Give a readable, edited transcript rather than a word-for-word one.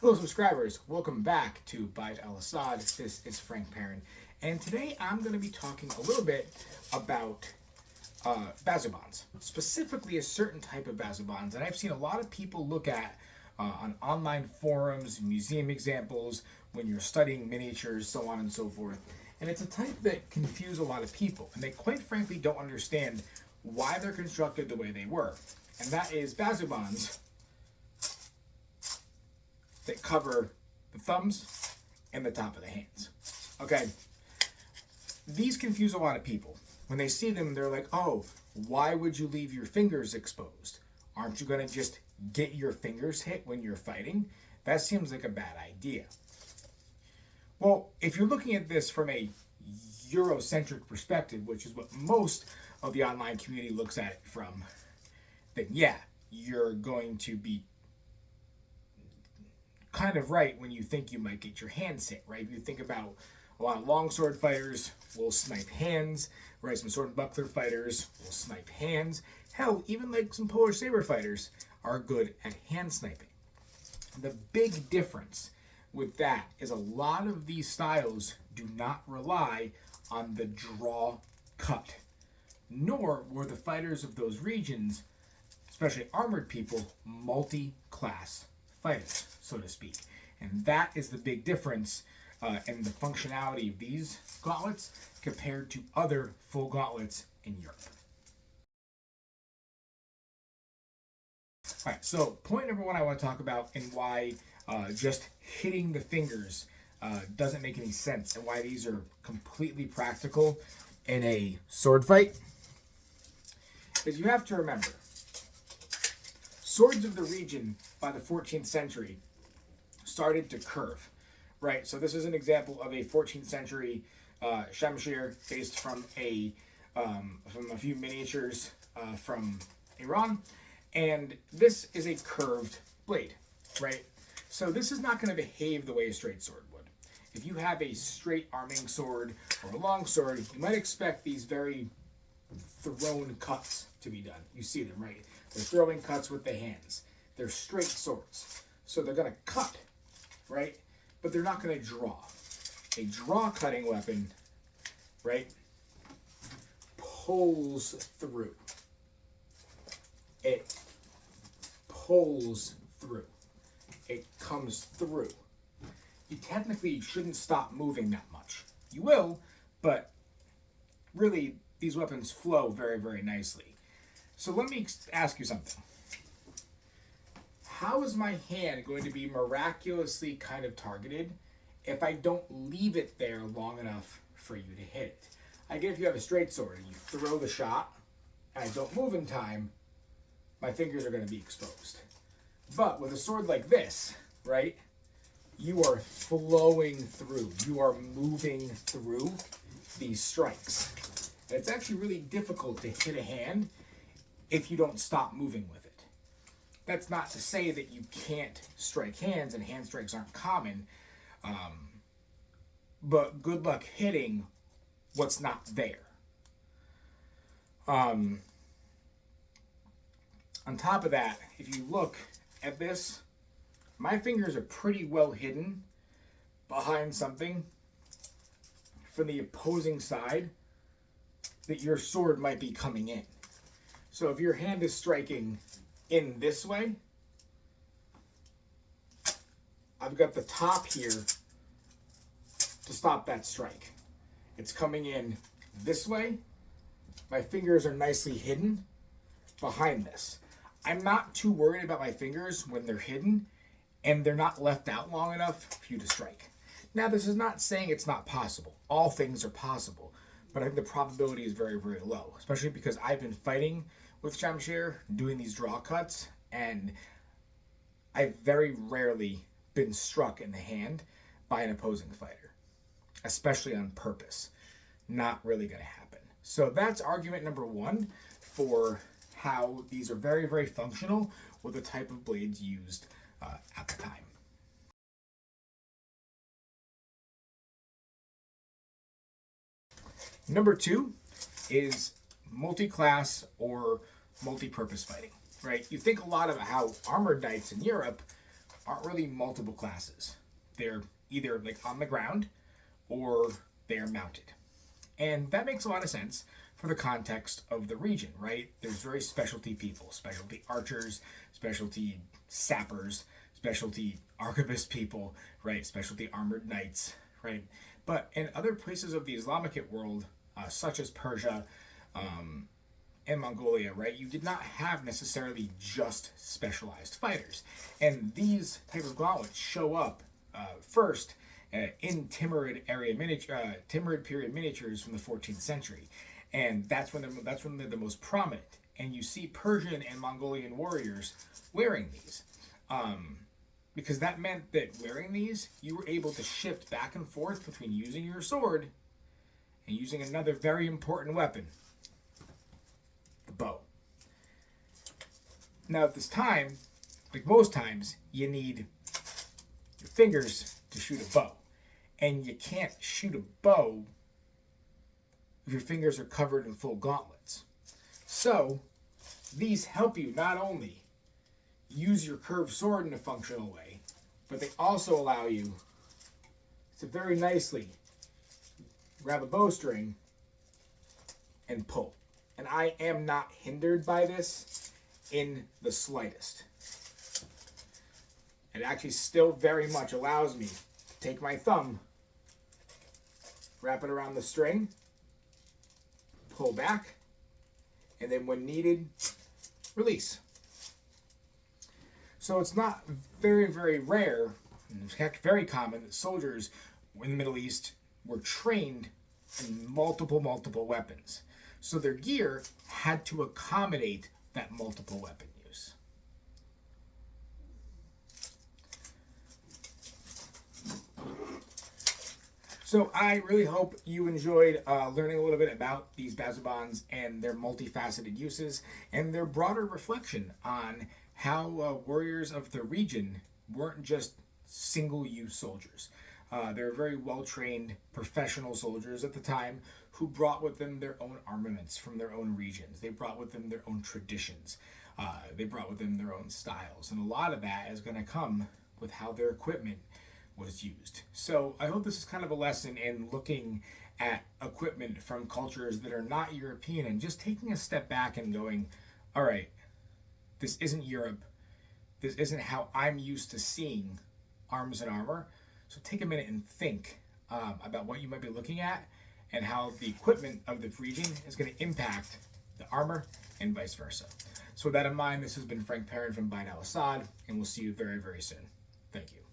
Hello subscribers, welcome back to By Al-Asad. This is Frank Perrin, and today I'm going to be talking a little bit about Bazubands, specifically a certain type of Bazubands that I've seen a lot of people look at on online forums, museum examples, when you're studying miniatures, so on and so forth. And it's a type that confuse a lot of people, and they quite frankly don't understand why they're constructed the way they were. And that is Bazubands that cover the thumbs and the top of the hands. Okay, these confuse a lot of people. When they see them, they're like, oh, why would you leave your fingers exposed? Aren't you gonna just get your fingers hit when you're fighting? That seems like a bad idea. Well, if you're looking at this from a Eurocentric perspective, which is what most of the online community looks at it from, then yeah, you're going to be kind of right when you think you might get your hands hit, right? If you think about a lot of longsword fighters will snipe hands, right? Some sword and buckler fighters will snipe hands. Hell, even like some Polish saber fighters are good at hand sniping. The big difference with that is a lot of these styles do not rely on the draw cut, nor were the fighters of those regions, especially armored people, multi-class fighters, so to speak. And that is the big difference in the functionality of these gauntlets compared to other full gauntlets in Europe. All right, so point number one I want to talk about, and why just hitting the fingers doesn't make any sense, and why these are completely practical in a sword fight, is you have to remember, swords of the region by the 14th century started to curve, right? So this is an example of a 14th century shamshir based from a few miniatures from Iran, and this is a curved blade, right? So this is not going to behave the way a straight sword would. If you have a straight arming sword or a long sword, you might expect these very thrown cuts to be done. You see them, right? They're throwing cuts with the hands. They're straight swords. So they're going to cut, right? But they're not going to draw. A draw cutting weapon, right, pulls through. It pulls through. It comes through. You technically shouldn't stop moving that much. You will, but really these weapons flow very, very nicely. So let me ask you something. How is my hand going to be miraculously kind of targeted if I don't leave it there long enough for you to hit it? I get if you have a straight sword and you throw the shot and I don't move in time, my fingers are going to be exposed. But with a sword like this, right, you are flowing through. You are moving through these strikes. And it's actually really difficult to hit a hand if you don't stop moving with it. That's not to say that you can't strike hands, and hand strikes aren't common, but good luck hitting what's not there. On top of that, if you look at this, my fingers are pretty well hidden behind something from the opposing side that your sword might be coming in. So if your hand is striking in this way, I've got the top here to stop that strike. It's coming in this way. My fingers are nicely hidden behind this. I'm not too worried about my fingers when they're hidden and they're not left out long enough for you to strike. Now, this is not saying it's not possible. All things are possible, but I think the probability is very, very low, especially because I've been fighting with shamshir, doing these draw cuts, and I've very rarely been struck in the hand by an opposing fighter, especially on purpose. Not really going to happen. So that's argument number one for how these are very, very functional with the type of blades used at the time. Number two is multi-class or multi-purpose fighting, right? You think a lot of how armored knights in Europe aren't really multiple classes. They're either like on the ground or they're mounted. And that makes a lot of sense for the context of the region, right? There's very specialty people, specialty archers, specialty sappers, specialty arquebus people, right? Specialty armored knights, right? But in other places of the Islamic world, such as Persia and Mongolia, right, you did not have necessarily just specialized fighters. And these type of gauntlets show up first in Timurid period miniatures from the 14th century, and that's when they're the most prominent. And you see Persian and Mongolian warriors wearing these, because that meant that wearing these, you were able to shift back and forth between using your sword and using another very important weapon, the bow. Now at this time, like most times, you need your fingers to shoot a bow. And you can't shoot a bow if your fingers are covered in full gauntlets. So these help you not only use your curved sword in a functional way, but they also allow you to very nicely grab a bowstring and pull. And I am not hindered by this in the slightest. It actually still very much allows me to take my thumb, wrap it around the string, pull back, and then when needed, release. So it's not very, very rare, in fact very common, that soldiers in the Middle East were trained in multiple weapons. So their gear had to accommodate that multiple weapon use. So I really hope you enjoyed learning a little bit about these Bazubands and their multifaceted uses and their broader reflection on how warriors of the region weren't just single-use soldiers. They were very well-trained professional soldiers at the time who brought with them their own armaments from their own regions. They brought with them their own traditions. They brought with them their own styles. And a lot of that is going to come with how their equipment was used. So I hope this is kind of a lesson in looking at equipment from cultures that are not European and just taking a step back and going, all right, this isn't Europe. This isn't how I'm used to seeing arms and armor. So take a minute and think about what you might be looking at and how the equipment of the region is going to impact the armor and vice versa. So with that in mind, this has been Frank Perrin from Al-Asad, and we'll see you very, very soon. Thank you.